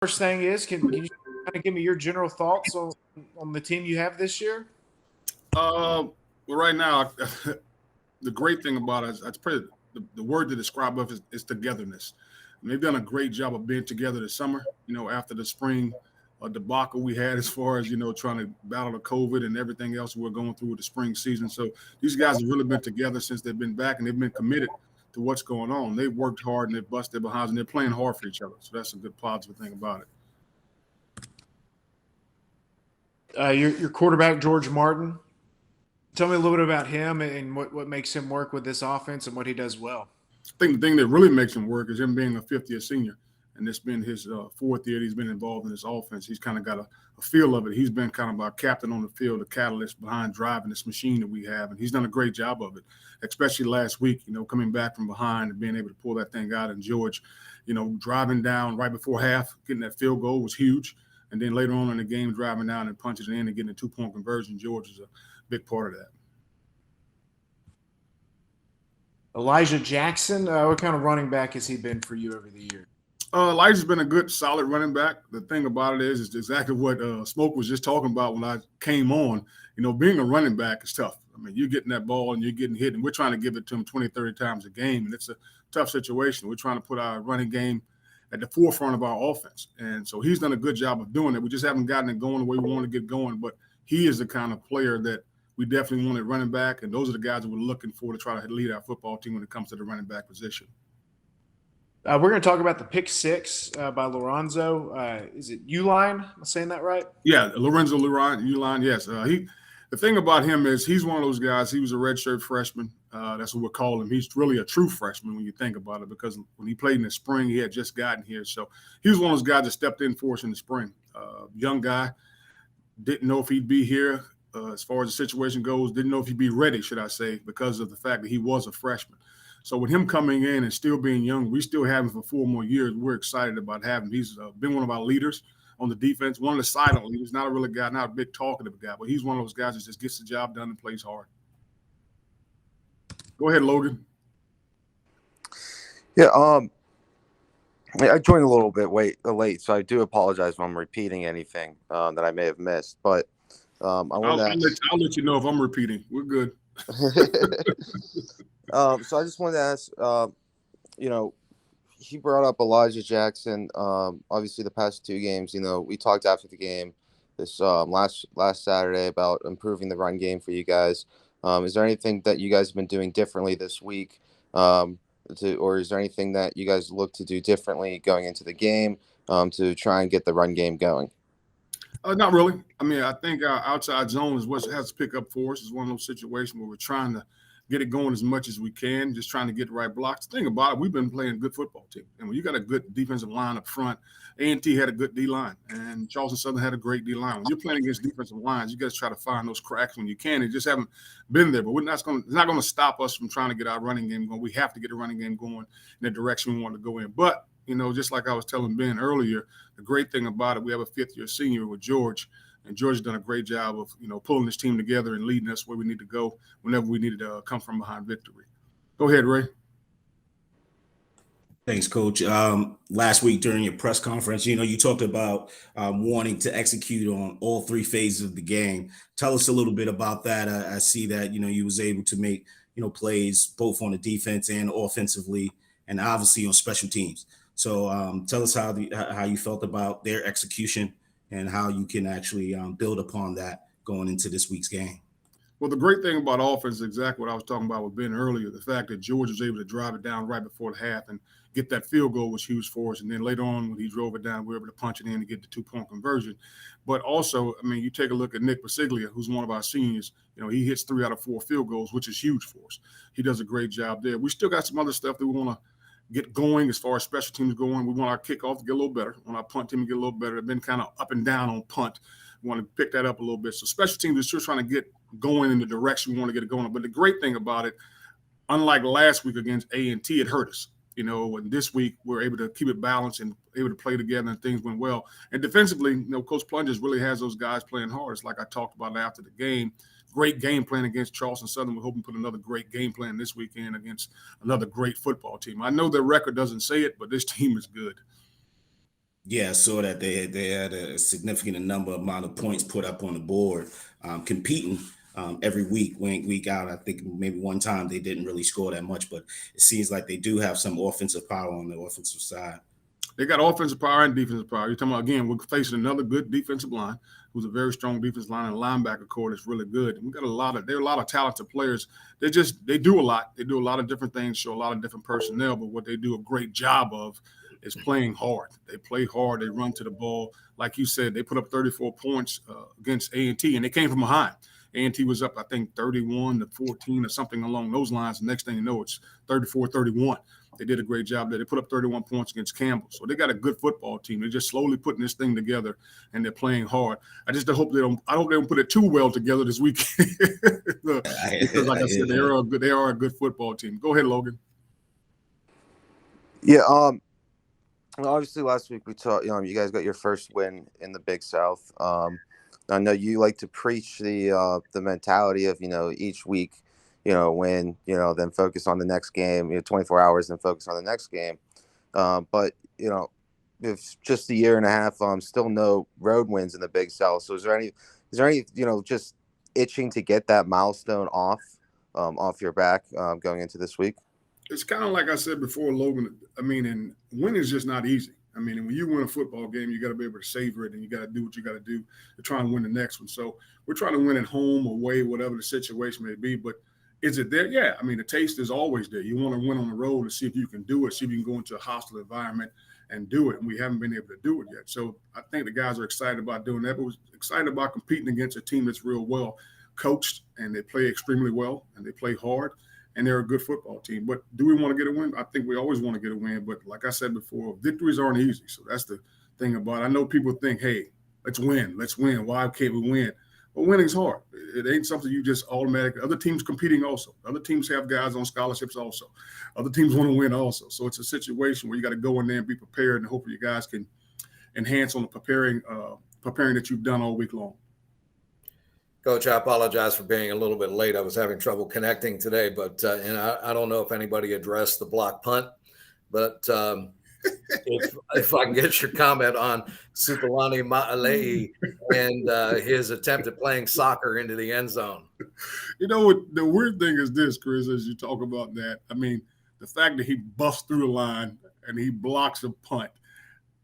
first thing is, can you kind of give me your general thoughts on the team you have this year? Well, right now, the great thing about it is that's probably the word to describe it is togetherness. And they've done a great job of being together this summer. After the spring debacle we had as far as trying to battle the COVID and everything else we're going through with the spring season. So these guys have really been together since they've been back, and they've been committed to what's going on. They've worked hard and they've busted their behinds, and they're playing hard for each other. So that's a good positive thing about it. Your quarterback, George Martin. Tell me a little bit about him and what makes him work with this offense and what he does well. I think the thing that really makes him work is him being a fifth-year senior, and it's been his fourth year he's been involved in this offense. He's kind of got a feel of it. He's been kind of our captain on the field, the catalyst behind driving this machine that we have, and he's done a great job of it, especially last week, coming back from behind and being able to pull that thing out. And George, driving down right before half, getting that field goal was huge. And then later on in the game, driving down and punching it in and getting a 2-point conversion, George is a big part of that. Elijah Jackson, what kind of running back has he been for you over the years? Elijah's been a good, solid running back. The thing about it is exactly what Smoke was just talking about when I came on. Being a running back is tough. I mean, you're getting that ball and you're getting hit, and we're trying to give it to him 20, 30 times a game, and it's a tough situation. We're trying to put our running game at the forefront of our offense, and so he's done a good job of doing it. We just haven't gotten it going the way we want to get going, but he is the kind of player that we definitely want at running back, and those are the guys that we're looking for to try to lead our football team when it comes to the running back position. We're going to talk about the pick six by Lorenzo. Is it Eulin? Am I saying that right? Yeah, Lorenzo Eulin, yes. The thing about him is he's one of those guys. He was a redshirt freshman. That's what we'll call him. He's really a true freshman when you think about it, because when he played in the spring, he had just gotten here. So he was one of those guys that stepped in for us in the spring. Young guy, didn't know if he'd be here as far as the situation goes, didn't know if he'd be ready, should I say, because of the fact that he was a freshman. So with him coming in and still being young, we still have him for 4 more years. We're excited about having him. He's been one of our leaders on the defense, one of the silent leaders, not a really guy, not a big talkative guy, but he's one of those guys that just gets the job done and plays hard. Go ahead, Logan. Yeah, I joined a little bit late, so I do apologize if I'm repeating anything that I may have missed. But I'll let you know if I'm repeating. We're good. So I just wanted to ask, he brought up Elijah Jackson. Obviously, the past 2 games, we talked after the game this last Saturday about improving the run game for you guys. Is there anything that you guys have been doing differently this week, or is there anything that you guys look to do differently going into the game to try and get the run game going? Not really. I mean, I think our outside zone is what has to pick up for us. It's one of those situations where we're trying to get it going as much as we can, just trying to get the right blocks. The thing about it, we've been playing a good football team. And when you got a good defensive line up front, A&T had a good D-line, and Charleston Southern had a great D-line. When you're playing against defensive lines, you got to try to find those cracks when you can. They just haven't been there. But it's not going to stop us from trying to get our running game going. We have to get the running game going in the direction we want to go in. But, just like I was telling Ben earlier, the great thing about it, we have a fifth-year senior with George. And George has done a great job of, pulling this team together and leading us where we need to go whenever we need to come from behind victory. Go ahead, Ray. Thanks, Coach. Last week during your press conference, you talked about wanting to execute on all 3 phases of the game. Tell us a little bit about that. I see that, you was able to make, plays both on the defense and offensively, and obviously on special teams. So tell us how you felt about their execution and how you can actually build upon that going into this week's game. Well, the great thing about offense is exactly what I was talking about with Ben earlier. The fact that George was able to drive it down right before the half and get that field goal was huge for us. And then later on, when he drove it down, we were able to punch it in and get the 2-point conversion. But also, I mean, you take a look at Nick Basiglia, who's one of our seniors. He hits 3 out of 4 field goals, which is huge for us. He does a great job there. We still got some other stuff that we want to get going as far as special teams going. We want our kickoff to get a little better. We want our punt team to get a little better. They've been kind of up and down on punt. We want to pick that up a little bit. So special teams is still trying to get going in the direction we want to get it going. But the great thing about it, unlike last week against A&T, it hurt us. And this week we're able to keep it balanced and able to play together, and things went well. And defensively, Coach Plungers really has those guys playing hard. It's like I talked about after the game. Great game plan against Charleston Southern. We're hoping to put another great game plan this weekend against another great football team. I know their record doesn't say it, but this team is good. Yeah, I saw that they had a significant amount of points put up on the board, competing every week out. I think maybe one time they didn't really score that much, but it seems like they do have some offensive power on the offensive side. They got offensive power and defensive power. You're talking about, again, we're facing another good defensive line, who's a very strong defensive line, and linebacker core that's really good. And we got there are a lot of talented players. They do a lot. They do a lot of different things, show a lot of different personnel, but what they do a great job of is playing hard. They play hard. They run to the ball. Like you said, they put up 34 points against A&T, and they came from behind. A&T was up, I think, 31-14 or something along those lines. The next thing you know, it's 34-31. They did a great job there. They put up 31 points against Campbell. So they got a good football team. They're just slowly putting this thing together, and they're playing hard. I hope they don't put it too well together this weekend. Because like I said, they are a good football team. Go ahead, Logan. Yeah, obviously last week we talked, you guys got your first win in the Big South. I know you like to preach the mentality of, each week, win, then focus on the next game, 24 hours, then focus on the next game. But, it's just a year and a half, still no road wins in the Big South. So is there any, just itching to get that milestone off your back going into this week? It's kind of like I said before, Logan. I mean, and winning is just not easy. I mean, when you win a football game, you got to be able to savor it, and you got to do what you got to do to try and win the next one. So we're trying to win at home, away, whatever the situation may be. But is it there? Yeah. I mean, the taste is always there. You want to win on the road to see if you can do it, see if you can go into a hostile environment and do it. And we haven't been able to do it yet. So I think the guys are excited about doing that, but we're excited about competing against a team that's real well coached, and they play extremely well, and they play hard. And they're a good football team. But do we want to get a win? I think we always want to get a win. But like I said before, victories aren't easy. So that's the thing about it. I know people think, hey, let's win. Why can't we win? But winning's hard. It ain't something you just automatically – other teams competing also. Other teams have guys on scholarships also. Other teams want to win also. So it's a situation where you got to go in there and be prepared, and hopefully you guys can enhance on the preparing that you've done all week long. Coach, I apologize for being a little bit late. I was having trouble connecting today, but and I don't know if anybody addressed the block punt, but if I can get your comment on Supalani Ma'alei and his attempt at playing soccer into the end zone. The weird thing is this, Chris, as you talk about that. I mean, the fact that he busts through the line and he blocks a punt,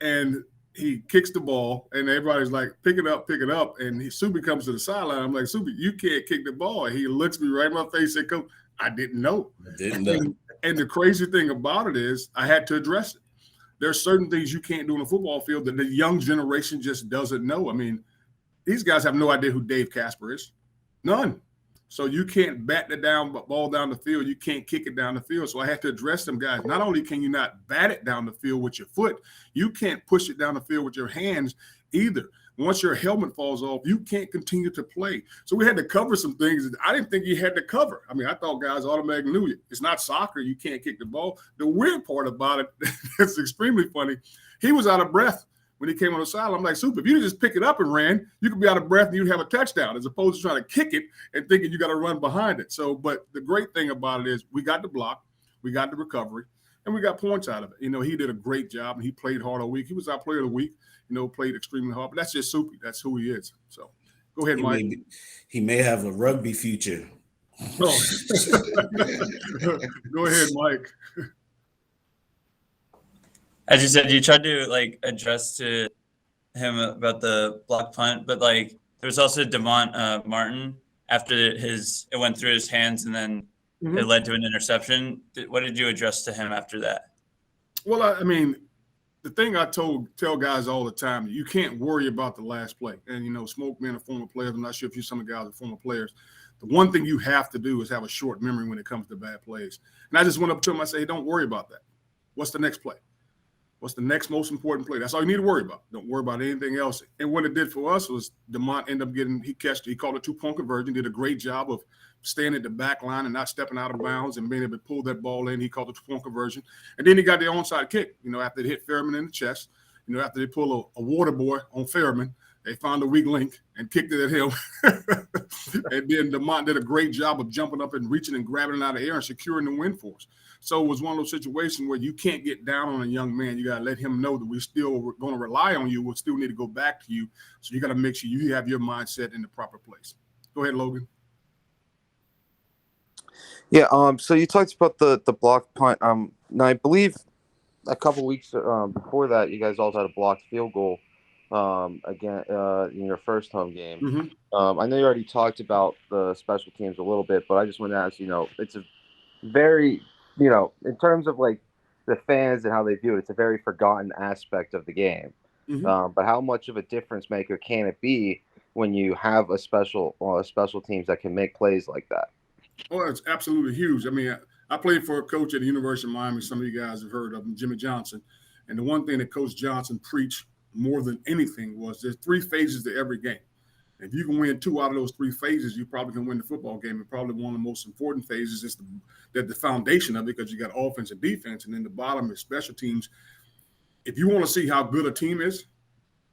and he kicks the ball, and everybody's like, pick it up. And Subi comes to the sideline. I'm like, Subi, you can't kick the ball. And he looks me right in my face and said, Coach, I didn't know. And the crazy thing about it is I had to address it. There's certain things you can't do in a football field that the young generation just doesn't know. I mean, these guys have no idea who Dave Casper is. None. So you can't bat the ball down the field. You can't kick it down the field. So I had to address them guys. Not only can you not bat it down the field with your foot, you can't push it down the field with your hands either. Once your helmet falls off, you can't continue to play. So we had to cover some things that I didn't think you had to cover. I mean, I thought guys automatically knew it. It's not soccer. You can't kick the ball. The weird part about it, it's extremely funny, he was out of breath when he came on the sideline. I'm like, Super, if you just pick it up and ran, you could be out of breath and you'd have a touchdown, as opposed to trying to kick it and thinking you got to run behind it. So, but the great thing about it is we got the block, we got the recovery, and we got points out of it. He did a great job, and he played hard all week. He was our player of the week, played extremely hard. But that's just Soupy. That's who he is. So go ahead, Mike. He may have a rugby future. Oh. Go ahead, Mike. As you said, you tried to address to him about the block punt, but there's also DeMont Martin after it went through his hands and then it led to an interception. What did you address to him after that? Well, I mean, the thing I tell guys all the time, you can't worry about the last play. And Smoke being a former player, I'm not sure if some of the guys are former players. The one thing you have to do is have a short memory when it comes to bad plays. And I just went up to him. I said, hey, don't worry about that. What's the next play? What's the next most important play? That's all you need to worry about. Don't worry about anything else. And what it did for us was DeMont ended up he called a 2-point conversion, did a great job of staying at the back line and not stepping out of bounds and being able to pull that ball in. He called a 2-point conversion. And then he got the onside kick, after they hit Fairman in the chest, after they pull a water boy on Fairman They found a weak link and kicked it at him. And then DeMont did a great job of jumping up and reaching and grabbing it out of the air and securing the win for us. So it was one of those situations where you can't get down on a young man. You got to let him know that we're still going to rely on you. We'll still need to go back to you. So you got to make sure you have your mindset in the proper place. Go ahead, Logan. Yeah. So you talked about the blocked punt. Now I believe a couple weeks before that, you guys also had a blocked field goal again in your first home game. Mm-hmm. I know you already talked about the special teams a little bit, but I just want to ask, it's a very, in terms of like the fans and how they view it, it's a very forgotten aspect of the game. Mm-hmm. But how much of a difference maker can it be when you have a special teams that can make plays like that? Oh, it's absolutely huge. I mean, I played for a coach at the University of Miami. Some of you guys have heard of him, Jimmy Johnson. And the one thing that Coach Johnson preached more than anything was there's 3 phases to every game. If you can win 2 out of those 3 phases, you probably can win the football game. And probably one of the most important phases is the foundation of it, because you got offense and defense. And then the bottom is special teams. If you want to see how good a team is,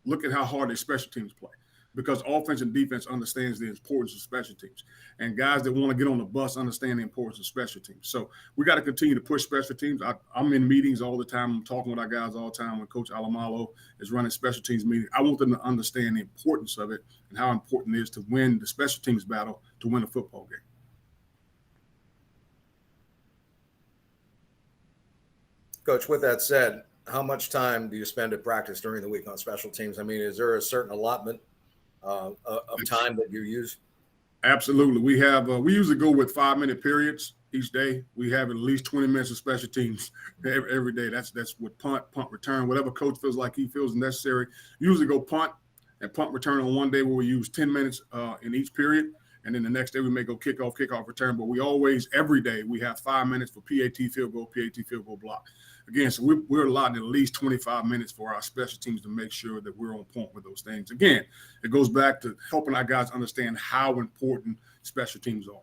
look at how hard their special teams play. Because offense and defense understands the importance of special teams. And guys that want to get on the bus understand the importance of special teams. So we got to continue to push special teams. I'm in meetings all the time. I'm talking with our guys all the time. When Coach Alamalo is running special teams meetings, I want them to understand the importance of it and how important it is to win the special teams battle to win a football game. Coach, with that said, how much time do you spend at practice during the week on special teams? I mean, is there a certain allotment of time that you use? Absolutely. We have we usually go with 5-minute periods each day. We have at least 20 minutes of special teams every day. That's with punt return, whatever coach feels like he feels necessary. Usually go punt and punt return on one day where we use 10 minutes in each period. And then the next day we may go kickoff return. But we always, every day, we have 5 minutes for PAT field goal block. Again, so we're allotting at least 25 minutes for our special teams to make sure that we're on point with those things. Again, it goes back to helping our guys understand how important special teams are.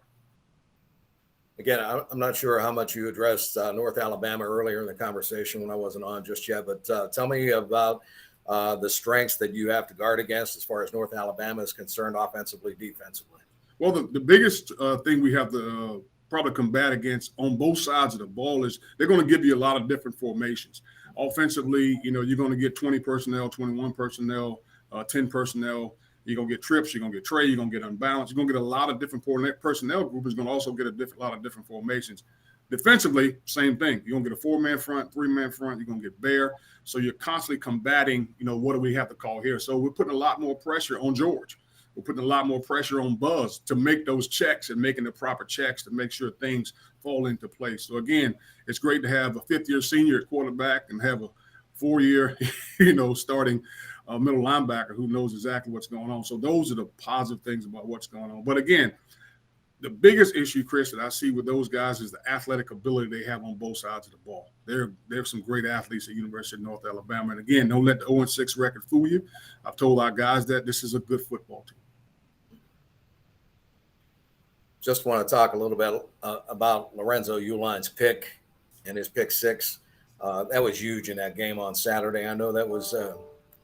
Again, I'm not sure how much you addressed North Alabama earlier in the conversation when I wasn't on just yet, but tell me about the strengths that you have to guard against as far as North Alabama is concerned, offensively, defensively. Well, the biggest thing we have to probably combat against on both sides of the ball is they're going to give you a lot of different formations. Offensively, you're going to get 20 personnel, 21 personnel, 10 personnel. You're going to get trips. You're going to get tray. You're going to get unbalanced. You're going to get a lot of different personnel group is going to also get a lot of different formations. Defensively, same thing. You're going to get a 4-man front, 3-man front. You're going to get bare. So you're constantly combating, what do we have to call here? So we're putting a lot more pressure on George. We're putting a lot more pressure on Buzz to make those checks and making the proper checks to make sure things fall into place. So, again, it's great to have a 5th-year senior at quarterback and have a 4-year, starting middle linebacker who knows exactly what's going on. So those are the positive things about what's going on. But, again, the biggest issue, Chris, that I see with those guys is the athletic ability they have on both sides of the ball. They're some great athletes at University of North Alabama. And, again, don't let the 0-6 record fool you. I've told our guys that this is a good football team. Just want to talk a little bit about Lorenzo Eulin's pick and his pick 6. That was huge in that game on Saturday. I know that was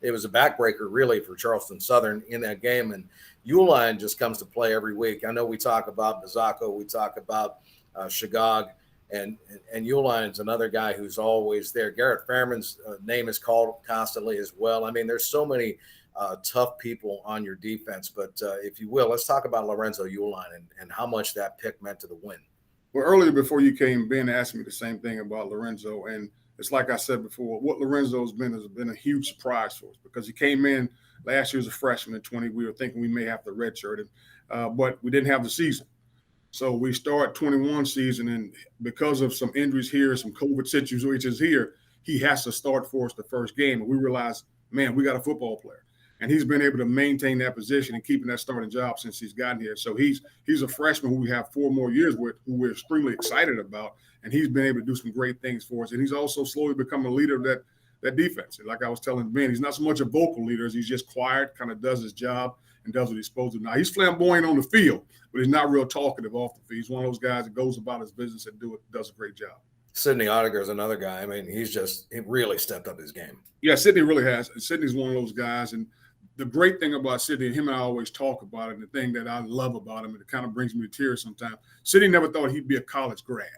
it was a backbreaker really for Charleston Southern in that game. And Eulin just comes to play every week. I know we talk about Bazako, we talk about Shagog, and Eulin is another guy who's always there. Garrett Fairman's name is called constantly as well. I mean, there's so many tough people on your defense. But if you will, let's talk about Lorenzo Eulin and how much that pick meant to the win. Well, earlier before you came, Ben asked me the same thing about Lorenzo. And it's like I said before, what Lorenzo has been a huge surprise for us because he came in last year as a freshman in 20. We were thinking we may have to redshirt him, but we didn't have the season. So we start 21 season, and because of some injuries here, some COVID situations here, he has to start for us the first game. And we realized, man, we got a football player. And he's been able to maintain that position and keeping that starting job since he's gotten here. So he's a freshman who we have 4 more years with, who we're extremely excited about. And he's been able to do some great things for us. And he's also slowly become a leader of that defense. And like I was telling Ben, he's not so much a vocal leader as he's just quiet, kind of does his job and does what he's supposed to. Now, he's flamboyant on the field, but he's not real talkative off the field. He's one of those guys that goes about his business and does a great job. Sidney Oettinger is another guy. I mean, he really stepped up his game. Yeah, Sidney really has. And Sidney's one of those guys. And the great thing about Sidney, and him and I always talk about it, and the thing that I love about him, and it kind of brings me to tears sometimes, Sidney never thought he'd be a college grad.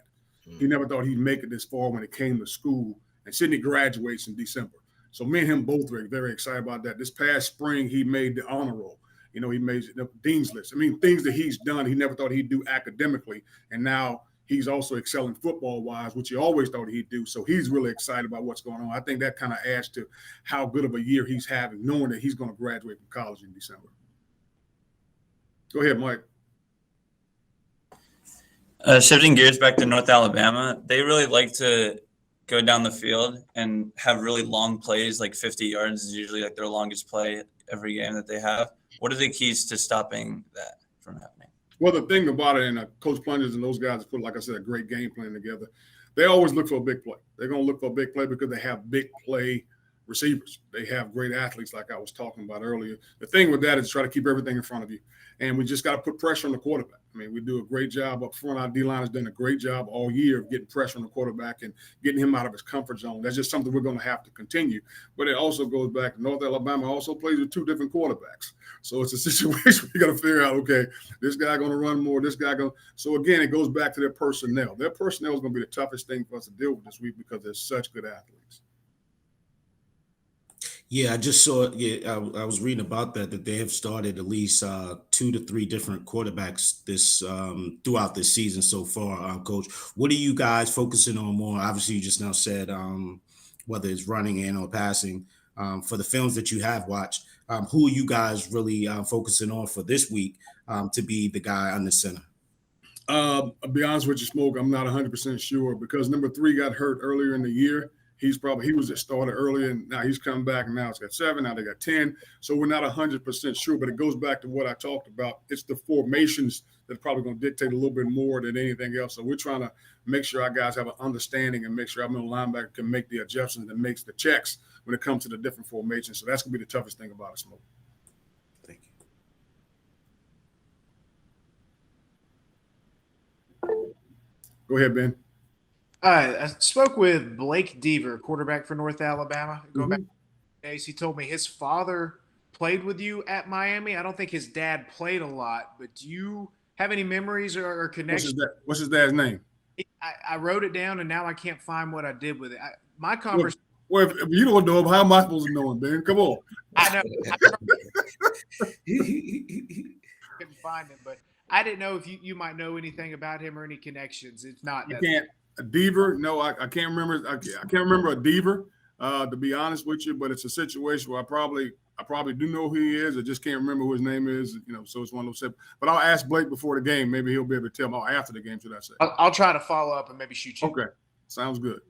He never thought he'd make it this far when it came to school. And Sidney graduates in December. So me and him both were very excited about that. This past spring, he made the honor roll. You know, he made the dean's list. I mean, things that he's done, he never thought he'd do academically. And now he's also excelling football-wise, which he always thought he'd do. So he's really excited about what's going on. I think that kind of adds to how good of a year he's having, knowing that he's going to graduate from college in December. Go ahead, Mike. Shifting gears back to North Alabama, they really like to go down the field and have really long plays, like 50 yards is usually like their longest play every game that they have. What are the keys to stopping that from happening? Well, the thing about it, and Coach Plungers and those guys put, like I said, a great game plan together. They always look for a big play. They're going to look for a big play because they have big play receivers. They have great athletes, like I was talking about earlier. The thing with that is try to keep everything in front of you. And we just got to put pressure on the quarterback. I mean, we do a great job up front. Our D-line has done a great job all year of getting pressure on the quarterback and getting him out of his comfort zone. That's just something we're going to have to continue. But it also goes back to North Alabama also plays with two different quarterbacks. So it's a situation we got to figure out, okay, this guy going to run more, this guy going to. So, again, it goes back to their personnel. Their personnel is going to be the toughest thing for us to deal with this week because they're such good athletes. Yeah, I just saw. Yeah, I was reading about that they have started at least 2 to 3 different quarterbacks this throughout this season so far. Coach, what are you guys focusing on more? Obviously, you just now said whether it's running in or passing. For the films that you have watched, who are you guys really focusing on for this week to be the guy on the center? I'll be honest with you, Smoke. I'm not 100% sure because number 3 got hurt earlier in the year. He was at starter earlier, and now he's come back, and now it's got 7. Now they got 10. So we're not 100% sure, but it goes back to what I talked about. It's the formations that are probably going to dictate a little bit more than anything else. So we're trying to make sure our guys have an understanding and make sure our middle linebacker can make the adjustments and makes the checks when it comes to the different formations. So that's going to be the toughest thing about it, Smoke. Thank you. Go ahead, Ben. I spoke with Blake Deaver, quarterback for North Alabama. Going back to the days, he told me his father played with you at Miami. I don't think his dad played a lot, but do you have any memories or connections? What's his dad's name? I wrote it down, and now I can't find what I did with it. My conversation. Well, if you don't know him, how am I supposed to know him, Ben? Come on. I know. Couldn't find him, but I didn't know if you might know anything about him or any connections. If not, I can't. A Deaver? No, I can't remember. I can't remember a Deaver, to be honest with you. But it's a situation where I probably do know who he is. I just can't remember who his name is. You know, so it's one of those. But I'll ask Blake before the game. Maybe he'll be able to tell me. After the game, should I say? I'll try to follow up and maybe shoot you. Okay, sounds good.